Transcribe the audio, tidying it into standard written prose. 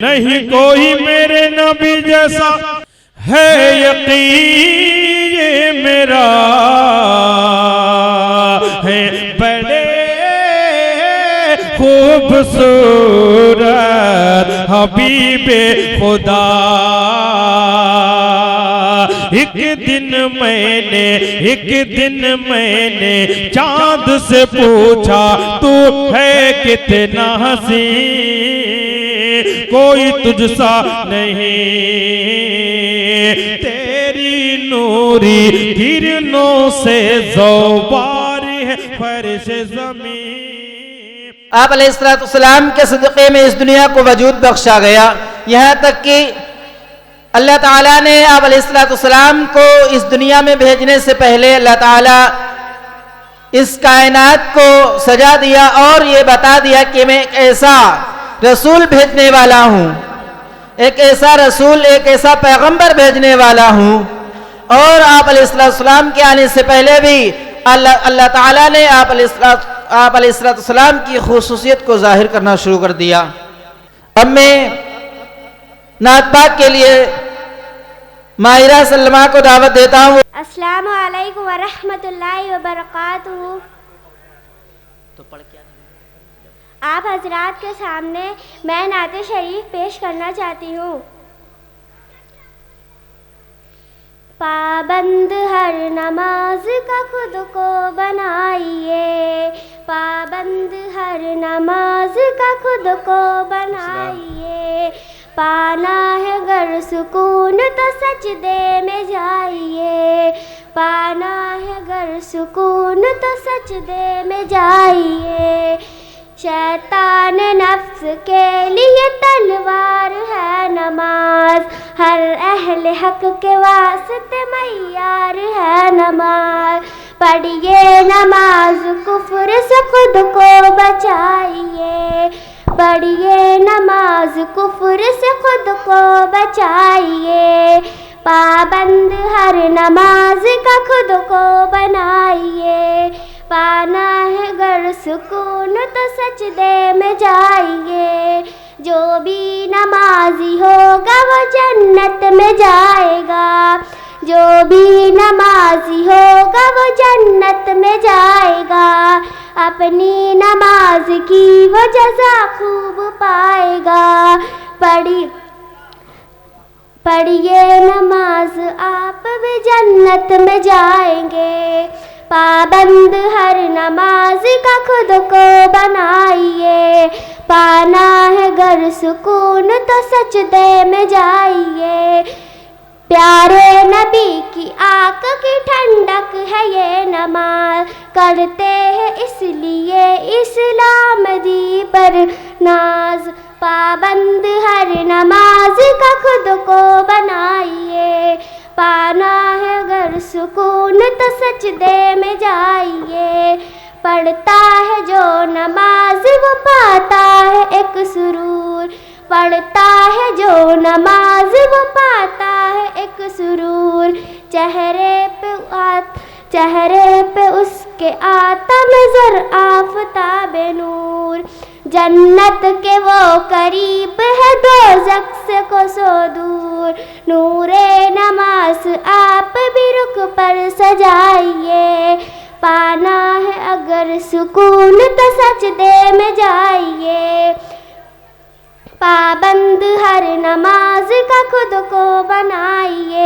نہیں کوئی میرے نبی جیسا ہے یقین یہ میرا ہے بڑے خوبصورت حبیب خدا۔ ایک دن میں نے چاند سے پوچھا تو ہے کتنا حسین، کوئی تجھ سا نہیں، تیری نوری کرنوں سے زوبار ہے فرش زمین۔ آپ علیہ السلام کے صدقے میں اس دنیا کو وجود بخشا گیا، یہاں تک کہ اللہ تعالیٰ نے آپ علیہ السلام کو اس دنیا میں بھیجنے سے پہلے اللہ تعالیٰ اس کائنات کو سجا دیا اور یہ بتا دیا کہ میں ایک ایسا رسول بھیجنے والا ہوں، ایک ایسا رسول، ایک ایسا پیغمبر بھیجنے والا ہوں۔ اور آپ علیہ السلام کے آنے سے پہلے بھی اللہ تعالیٰ نے آپ علیہ السلام کی خصوصیت کو ظاہر کرنا شروع کر دیا۔ اب میں نعت پاک کے لیے ماہرہ سلمہ کو دعوت دیتا ہوں۔ السلام علیکم ورحمۃ اللہ وبرکاتہ۔ آپ حضرات کے سامنے میں نعت شریف پیش کرنا چاہتی ہوں۔ پابند ہر نماز کا خود کو بنائیے، پابند ہر نماز کا خود کو بنائیے، پانا ہے گر سکون تو سجدے میں جائیے، پانا ہے گر سکون تو سجدے میں جائیے۔ شیطان نفس کے لیے تلوار ہے نماز، ہر اہل حق کے واسطے معیار ہے نماز۔ پڑھیے نماز کفر سے خود کو بچائیے، پڑھیے نماز کفر سے خود کو بچائیے، پابند ہر نماز کا خود کو بنائیے، پانا ہے گر سکون تو سجدے میں جائیے۔ جو بھی نمازی ہوگا وہ جنت میں جائے گا، جو بھی نمازی ہوگا وہ جنت میں جائے گا، اپنی نماز کی وہ جزا خوب پائے گا۔ پڑھیے نماز آپ بھی جنت میں جائیں گے، پابند ہر نماز کا خود کو بنائیے، پانا ہے گر سکون تو سجدے میں جائیے۔ پیارے نبی کی آنکھ کی ٹھنڈک ہے یہ نماز، کرتے ہیں اس لیے اسلام دی پر ناز، پابند ہر نماز کا خود کو بنائیے، پانا ہے گر سکون تو سجدے میں جائیے۔ پڑھتا ہے جو نماز وہ پاتا ہے ایک سرور، پڑھتا ہے جو نماز وہ پاتا ہے ایک سرور، چہرے پہ اس کے آتا نظر آفتاب نور، جنت کے وہ قریب ہے دوزخ سے کوسوں دور، نور نماز آپ بھی رخ پر سجائیے، پانا ہے اگر سکون تو سجدے میں جائیے، پابند ہر نماز کا خود کو بنائیے۔